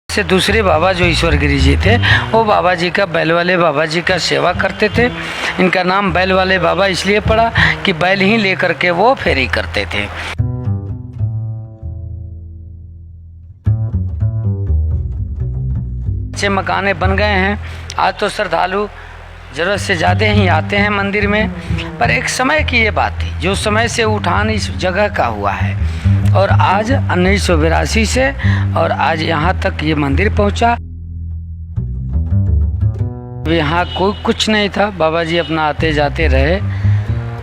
से दूसरे बाबा जो ईश्वर गिरी जी थे, वो बाबा जी का, बैल वाले बाबा जी का सेवा करते थे। इनका नाम बैल वाले बाबा इसलिए पड़ा कि बैल ही लेकर के वो फेरी करते थे। अच्छे मकाने बन गए हैं। आज तो श्रद्धालु ज़रूरत से ज़्यादा ही आते हैं मंदिर में, पर एक समय की ये बात थी जो समय से उठान इस जगह का हुआ है और आज 1982 से और आज यहाँ तक ये मंदिर पहुँचा। यहाँ कोई कुछ नहीं था, बाबा जी अपना आते जाते रहे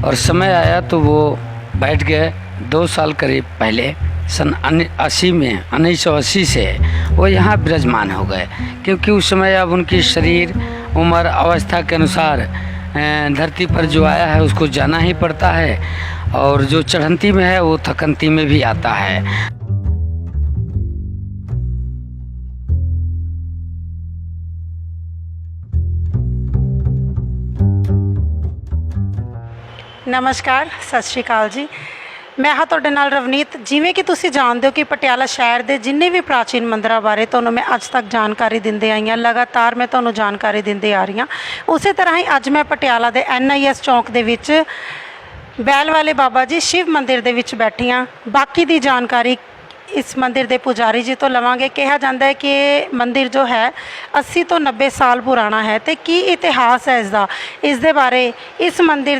और समय आया तो वो बैठ गए। 2 साल करीब पहले सन 1980 से वो यहाँ विराजमान हो गए, क्योंकि उस समय अब उनकी शरीर उम्र अवस्था के अनुसार धरती पर जो आया है उसको जाना ही पड़ता है, और जो चढ़ंती में है वो थकंती में भी आता है। नमस्कार, सत श्री अकाल जी। मैं हाँ ਤੁਹਾਡੇ ਨਾਲ ਰਵਨੀਤ। ਜਿਵੇਂ ਕਿ ਤੁਸੀਂ ਜਾਣਦੇ ਹੋ ਕਿ ਪਟਿਆਲਾ ਸ਼ਹਿਰ ਦੇ ਜਿੰਨੇ ਵੀ ਪ੍ਰਾਚੀਨ ਮੰਦਰਾਂ ਬਾਰੇ ਤੁਹਾਨੂੰ ਮੈਂ ਅੱਜ ਤੱਕ ਜਾਣਕਾਰੀ ਦਿੰਦੇ ਆਈ ਹਾਂ, ਲਗਾਤਾਰ ਮੈਂ ਤੁਹਾਨੂੰ ਜਾਣਕਾਰੀ ਦਿੰਦੇ ਆ ਰਹੀ ਹਾਂ। ਉਸੇ ਤਰ੍ਹਾਂ ਹੀ ਅੱਜ ਮੈਂ ਪਟਿਆਲਾ ਦੇ NIS ਚੌਂਕ ਦੇ ਵਿੱਚ बैल वाले बाबा जी शिव मंदिर ਦੇ ਵਿੱਚ ਬੈਠੀ ਹਾਂ। ਬਾਕੀ ਦੀ ਜਾਣਕਾਰੀ इस मंदिर के पुजारी जी तो लवांगे। कहा जाता है कि मंदिर जो है 80 तो 90 साल पुराना है, तो की इतिहास है इसका, इस दे बारे इस मंदिर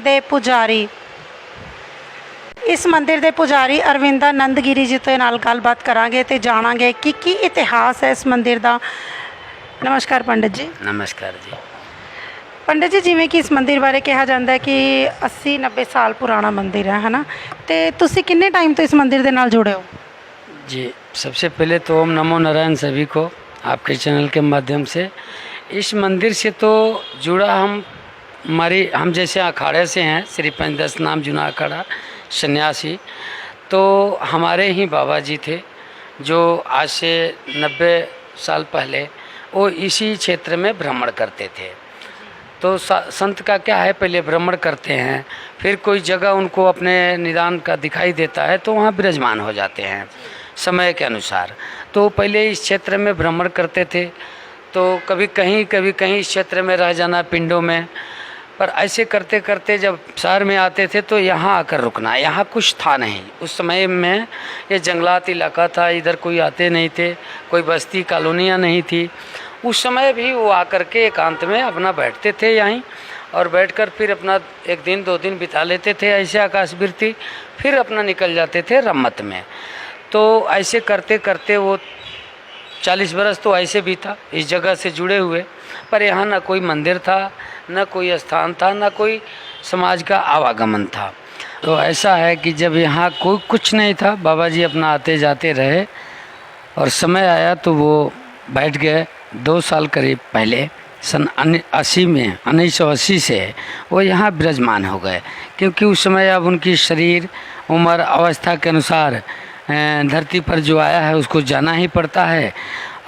के पुजारी अरविंदानंद गिरी जी तो नाल गलबात करांगे तो जानांगे कि इतिहास है इस मंदिर का। नमस्कार पंडित जी। नमस्कार जी। पंडित जी, जिमें कि इस मंदिर बारे कहा जाता है कि 80-90 साल पुराना मंदिर है ना, तो तुसी किन्ने टाइम तो इस मंदिर के नाल जुड़े हो? जी, सबसे पहले तो ओम नमो नारायण सभी को आपके चैनल के माध्यम से। इस मंदिर से तो जुड़ा हम जैसे अखाड़े से हैं, श्री पंचदश नाम जुना अखाड़ा सन्यासी, तो हमारे ही बाबा जी थे जो आज से 90 साल पहले वो इसी क्षेत्र में भ्रमण करते थे। तो संत का क्या है, पहले भ्रमण करते हैं, फिर कोई जगह उनको अपने निदान का दिखाई देता है तो वहाँ विराजमान हो जाते हैं समय के अनुसार। तो पहले इस क्षेत्र में भ्रमण करते थे, तो कभी कहीं इस क्षेत्र में रह जाना पिंडों में, पर ऐसे करते करते जब शहर में आते थे तो यहाँ आकर रुकना। यहाँ कुछ था नहीं उस समय में, ये जंगलात इलाका था, इधर कोई आते नहीं थे, कोई बस्ती कॉलोनियाँ नहीं थी। उस समय भी वो आकर के एकांत में अपना बैठते थे यहीं, और बैठकर फिर अपना 1 दिन 2 दिन बिता लेते थे ऐसे आकाशवृत्ति, फिर अपना निकल जाते थे रम्मत में। तो ऐसे करते करते वो 40 बरस तो ऐसे भी था इस जगह से जुड़े हुए, पर यहाँ न कोई मंदिर था, न कोई स्थान था, न कोई समाज का आवागमन था। तो ऐसा है कि जब यहाँ कोई कुछ नहीं था, बाबा जी अपना आते जाते रहे और समय आया तो वो बैठ गए। 2 साल करीब पहले सन 1980 से वो यहाँ विराजमान हो गए, क्योंकि उस समय अब उनकी शरीर उम्र अवस्था के अनुसार धरती पर जो आया है उसको जाना ही पड़ता है,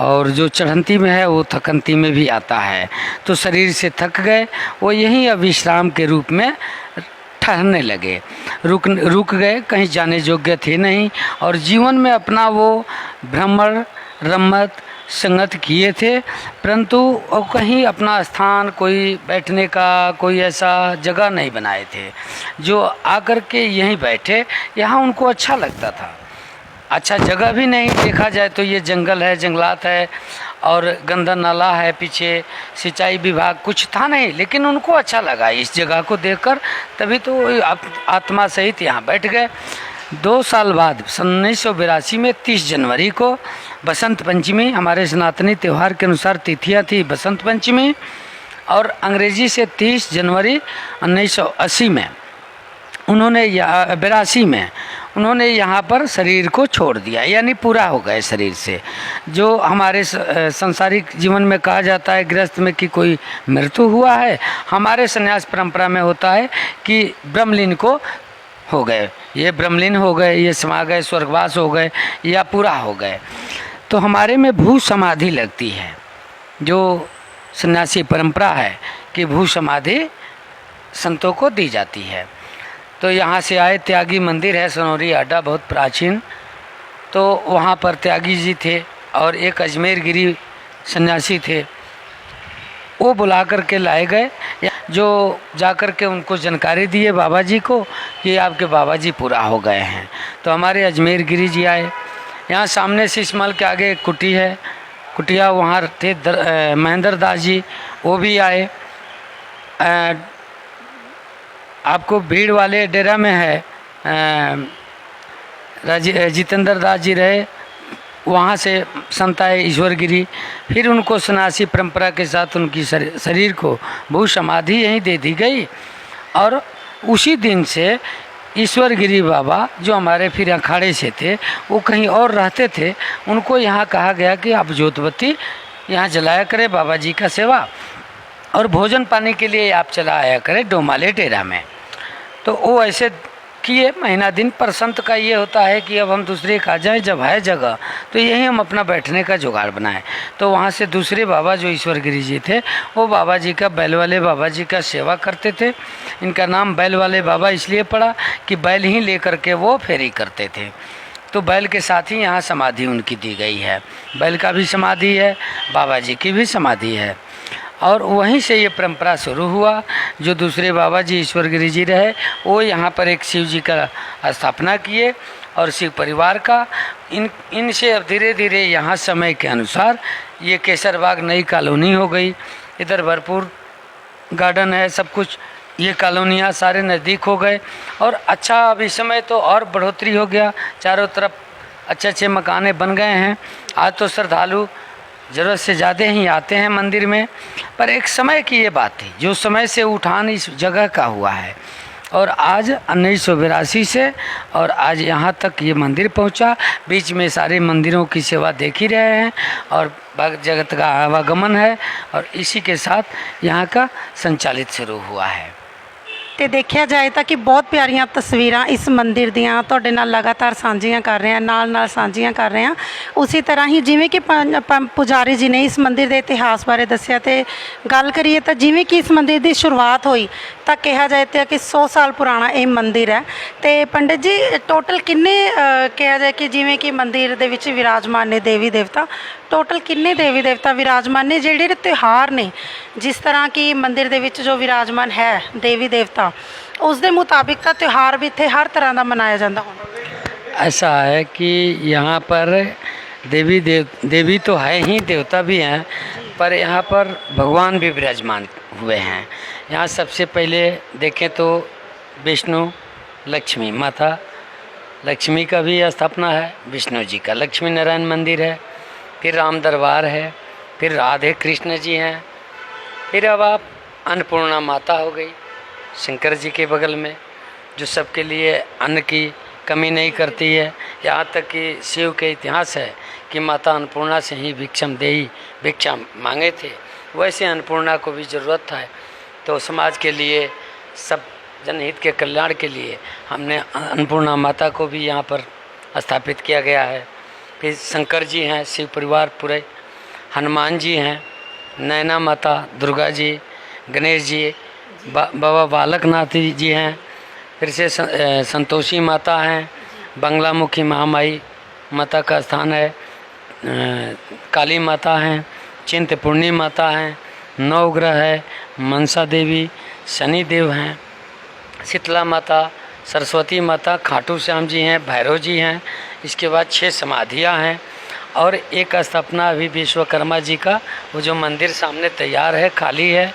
और जो चढ़ंती में है वो थकंती में भी आता है। तो शरीर से थक गए, वो यहीं अब विश्राम के रूप में ठहरने लगे, रुक गए, कहीं जाने योग्य थे नहीं, और जीवन में अपना वो भ्रमण रम्मत संगत किए थे, परंतु और कहीं अपना स्थान, कोई बैठने का कोई ऐसा जगह नहीं बनाए थे। जो आकर के यहीं बैठे, यहाँ उनको अच्छा लगता था। अच्छा जगह भी नहीं, देखा जाए तो ये जंगल है, जंगलात है और गंदा नाला है, पीछे सिंचाई विभाग कुछ था नहीं, लेकिन उनको अच्छा लगा इस जगह को देखकर, तभी तो आत्मा सहित यहाँ बैठ गए। 2 साल बाद सन 1982 में 30 जनवरी को बसंत पंचमी, हमारे सनातनी त्यौहार के अनुसार तिथियाँ थी बसंत पंचमी, और अंग्रेजी से 30 जनवरी 1980 में उन्होंने 82 में उन्होंने यहाँ पर शरीर को छोड़ दिया, यानी पूरा हो गए शरीर से। जो हमारे संसारिक जीवन में कहा जाता है गृहस्थ में कि कोई मृत्यु हुआ है, हमारे संन्यास परंपरा में होता है कि ब्रह्मलीन को हो गए, ये ब्रह्मलीन हो गए, ये समा गए, स्वर्गवास हो गए या पूरा हो गए। तो हमारे में भू समाधि लगती है, जो सन्यासी परंपरा है कि भू समाधि संतों को दी जाती है। तो यहाँ से आए, त्यागी मंदिर है सनौरी अड्डा, बहुत प्राचीन, तो वहाँ पर त्यागी जी थे, और एक अजमेर गिरी सन्यासी थे, वो बुला कर के लाए गए, जो जा कर के उनको जानकारी दिए बाबा जी को कि आपके बाबा जी पूरा हो गए हैं। तो हमारे अजमेर गिरी जी आए। यहाँ सामने शीश महल के आगे एक कुटी है, कुटिया, वहाँ थे महेंद्र दास जी, वो भी आए। आपको भीड़ वाले डेरा में है जितेंद्र दास जी रहे, वहाँ से संत आए ईश्वर गिरी। फिर उनको सन्यासी परंपरा के साथ उनकी शरीर को भू समाधि यहीं दे दी गई। और उसी दिन से ईश्वर गिरी बाबा जो हमारे फिर अखाड़े से थे, वो कहीं और रहते थे, उनको यहाँ कहा गया कि आप ज्योतबत्ती यहाँ जलाया करें बाबा जी का सेवा, और भोजन पाने के लिए आप चला आया करें डोमाले डेरा में। तो वो ऐसे किए महीना दिन। पर संत का ये होता है कि अब हम दूसरे खा जाएं, जब है जगह तो यहीं हम अपना बैठने का जुगाड़ बनाएं। तो वहाँ से दूसरे बाबा जो ईश्वर गिरी जी थे, वो बाबा जी का, बैल वाले बाबा जी का सेवा करते थे। इनका नाम बैल वाले बाबा इसलिए पड़ा कि बैल ही लेकर के वो फेरी करते थे। तो बैल के साथ ही यहाँ समाधि उनकी दी गई है। बैल का भी समाधि है, बाबा जी की भी समाधि है। और वहीं से ये परंपरा शुरू हुआ। जो दूसरे बाबा जी ईश्वर गिरी जी रहे, वो यहाँ पर एक शिव जी का स्थापना किए और शिव परिवार का। इनसे अब धीरे धीरे यहाँ समय के अनुसार ये केसरबाग नई कॉलोनी हो गई। इधर भरपूर गार्डन है, सब कुछ, ये कॉलोनियाँ सारे नज़दीक हो गए। और अच्छा अब इस समय तो और बढ़ोतरी हो गया, चारों तरफ अच्छे अच्छे मकाने बन गए हैं। आज तो श्रद्धालु ज़रूरत से ज़्यादा ही आते हैं मंदिर में। पर एक समय की ये बात थी, जो समय से उठान इस जगह का हुआ है, और आज 1982 से और आज यहाँ तक ये मंदिर पहुँचा। बीच में सारे मंदिरों की सेवा देख ही रहे हैं, और भक्त जगत का आवागमन है, और इसी के साथ यहाँ का संचालित शुरू हुआ है। ਤੇ ਦੇਖਿਆ ਜਾਏ ਤਾਂ ਕਿ ਬਹੁਤ ਪਿਆਰੀਆਂ ਤਸਵੀਰਾਂ ਇਸ ਮੰਦਿਰ ਦੀਆਂ ਤੁਹਾਡੇ ਨਾਲ ਲਗਾਤਾਰ ਸਾਂਝੀਆਂ ਕਰ ਰਹੇ ਹਾਂ, ਨਾਲ ਸਾਂਝੀਆਂ ਕਰ ਰਹੇ ਹਾਂ। ਉਸੇ ਤਰ੍ਹਾਂ ਹੀ ਜਿਵੇਂ ਕਿ ਪੁਜਾਰੀ ਜੀ ਨੇ ਇਸ ਮੰਦਿਰ ਦੇ ਇਤਿਹਾਸ ਬਾਰੇ ਦੱਸਿਆ, ਤੇ ਗੱਲ ਕਰੀਏ ਤਾਂ ਜਿਵੇਂ ਕਿ ਇਸ ਮੰਦਿਰ ਦੀ ਸ਼ੁਰੂਆਤ ਹੋਈ ਤਾਂ ਕਿਹਾ ਜਾਏ ਤਾਂ ਕਿ 100 ਸਾਲ ਪੁਰਾਣਾ ਇਹ ਮੰਦਿਰ ਹੈ। ਤੇ ਪੰਡਿਤ ਜੀ ਟੋਟਲ ਕਿੰਨੇ ਕਿਹਾ ਜਾਏ ਕਿ ਜਿਵੇਂ ਕਿ ਮੰਦਿਰ ਦੇ ਵਿੱਚ ਵਿਰਾਜਮਾਨ ਨੇ ਦੇਵੀ ਦੇਵਤਾ, ਟੋਟਲ ਕਿੰਨੇ ਦੇਵੀ ਦੇਵਤਾ ਵਿਰਾਜਮਾਨ ਨੇ? ਜਿਹੜੇ ਤਿਉਹਾਰ ਨੇ, ਜਿਸ ਤਰ੍ਹਾਂ ਕਿ ਮੰਦਿਰ ਦੇ ਵਿੱਚ ਜੋ ਵਿਰਾਜਮਾਨ ਹੈ ਦੇवी देवता, उस दे मुताबिक का त्यौहार भी इत्थे हर तरह का मनाया जाता होगा। ऐसा है कि यहाँ पर देवी तो है ही, देवता भी हैं, पर यहाँ पर भगवान भी विराजमान हुए हैं। यहाँ सबसे पहले देखें तो विष्णु, लक्ष्मी माता, लक्ष्मी का भी स्थापना है, विष्णु जी का लक्ष्मी नारायण मंदिर है, फिर राम दरबार है, फिर राधे कृष्ण जी हैं, फिर अब आप अन्नपूर्णा माता हो गई शंकर जी के बगल में, जो सबके लिए अन्न की कमी नहीं करती है। यहाँ तक कि शिव के इतिहास है कि माता अन्नपूर्णा से ही भिक्षा मांगे थे, वैसे अन्नपूर्णा को भी ज़रूरत था। तो समाज के लिए, सब जनहित के कल्याण के लिए हमने अन्नपूर्णा माता को भी यहाँ पर स्थापित किया गया है। फिर शंकर जी हैं, शिव परिवार पूरे, हनुमान जी हैं, नैना माता, दुर्गा जी, गणेश जी, बाबा बालकनाथ जी हैं, फिर से संतोषी माता हैं, बंगलामुखी महामाई माता का स्थान है, काली माता हैं, चिंतपूर्णी माता हैं, नवग्रह है, मनसा देवी, शनि देव हैं, शीतला माता, सरस्वती माता, खाटू श्याम जी हैं, भैरव जी हैं। इसके बाद 6 समाधियाँ हैं, और एक स्थापना अभी विश्वकर्मा जी का, वो जो मंदिर सामने तैयार है, खाली है,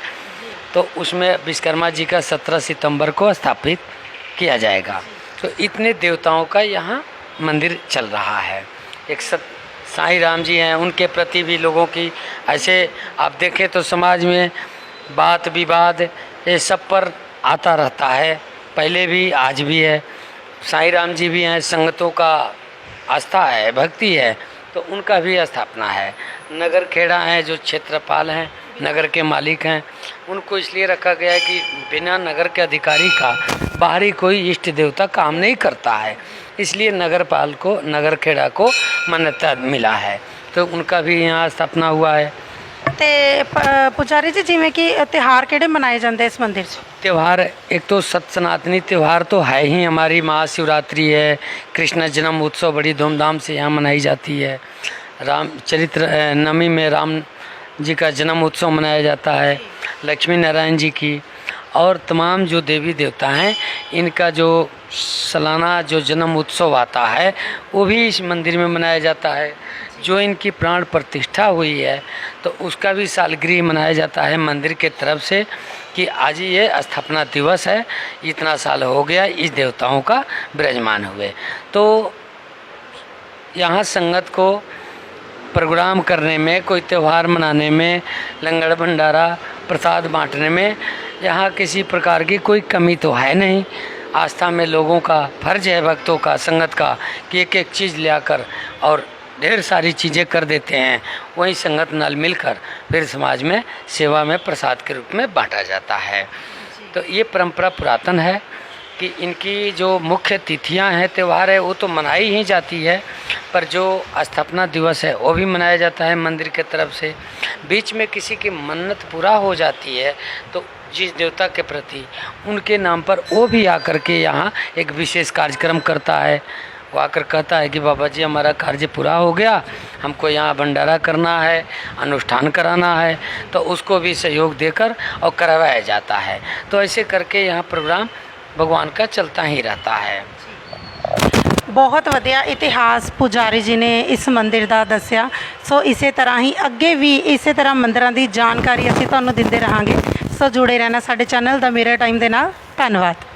तो उसमें विश्वकर्मा जी का 17 सितंबर को स्थापित किया जाएगा। तो इतने देवताओं का यहाँ मंदिर चल रहा है। एक साईं राम जी हैं, उनके प्रति भी लोगों की, ऐसे आप देखें तो समाज में बात विवाद ये सब पर आता रहता है, पहले भी आज भी है। साईं राम जी भी हैं, संगतों का आस्था है, भक्ति है, तो उनका भी स्थापना है। नगर खेड़ा हैं, जो क्षेत्रपाल हैं, नगर के मालिक हैं, उनको इसलिए रखा गया है कि बिना नगर के अधिकारी का बाहरी कोई इष्ट देवता काम नहीं करता है, इसलिए नगरपाल को, नगर खेड़ा को मान्यता मिला है, तो उनका भी यहाँ स्थापना हुआ है। ਤੇ ਪੁਜਾਰੀ ਜੀ ਜਿਵੇਂ ਕਿ ਤਿਉਹਾਰ ਕਿਹੜੇ ਮਨਾਏ ਜਾਂਦੇ ਇਸ ਮੰਦਿਰ 'ਚ? त्यौहार एक तो सनातनी त्यौहार तो है ही, हमारी महाशिवरात्रि है, कृष्ण जन्म उत्सव बड़ी धूमधाम से यहाँ मनाई जाती है। नवमी में राम जी का जन्म उत्सव मनाया जाता है, लक्ष्मी नारायण जी की और तमाम जो देवी देवता हैं इनका जो सालाना जो जन्म उत्सव आता है वो भी इस मंदिर में मनाया जाता है। जो इनकी प्राण प्रतिष्ठा हुई है तो उसका भी सालगिरह मनाया जाता है मंदिर के तरफ से कि आज ये स्थापना दिवस है, इतना साल हो गया इस देवताओं का विराजमान हुए। तो यहाँ संगत को प्रोग्राम करने में, कोई त्यौहार मनाने में, लंगर भंडारा प्रसाद बांटने में यहाँ किसी प्रकार की कोई कमी तो है नहीं। आस्था में लोगों का फर्ज है, भक्तों का, संगत का, कि एक एक चीज़ ले आकर और ढेर सारी चीज़ें कर देते हैं। वही संगत नाल मिलकर फिर समाज में सेवा में प्रसाद के रूप में बांटा जाता है। तो ये परंपरा पुरातन है कि इनकी जो मुख्य तिथियां हैं, त्यौहार है, वो तो मनाई ही जाती है, पर जो स्थापना दिवस है वो भी मनाया जाता है मंदिर के तरफ से। बीच में किसी की मन्नत पूरा हो जाती है तो जिस देवता के प्रति उनके नाम पर वो भी आकर के यहाँ एक विशेष कार्यक्रम करता है। वो आकर कहता है कि बाबा जी हमारा कार्य पूरा हो गया, हमको यहाँ भंडारा करना है, अनुष्ठान कराना है, तो उसको भी सहयोग देकर और करवाया जाता है। तो ऐसे करके यहाँ प्रोग्राम भगवान का चलता ही रहता है। बहुत ਵਧੀਆ ਇਤਿਹਾਸ ਪੁਜਾਰੀ ਜੀ ਨੇ ਇਸ ਮੰਦਿਰ ਦਾ ਦੱਸਿਆ। ਸੋ ਇਸੇ ਤਰ੍ਹਾਂ ਹੀ ਅੱਗੇ ਵੀ ਇਸੇ ਤਰ੍ਹਾਂ ਮੰਦਿਰਾਂ ਦੀ ਜਾਣਕਾਰੀ ਅਸੀਂ ਤੁਹਾਨੂੰ ਦਿੰਦੇ ਰਹਾਂਗੇ। ਸੋ ਜੁੜੇ ਰਹਿਣਾ ਸਾਡੇ ਚੈਨਲ ਦਾ ਮੇਰਾ ਟਾਈਮ ਦੇ ਨਾਲ। ਧੰਨਵਾਦ।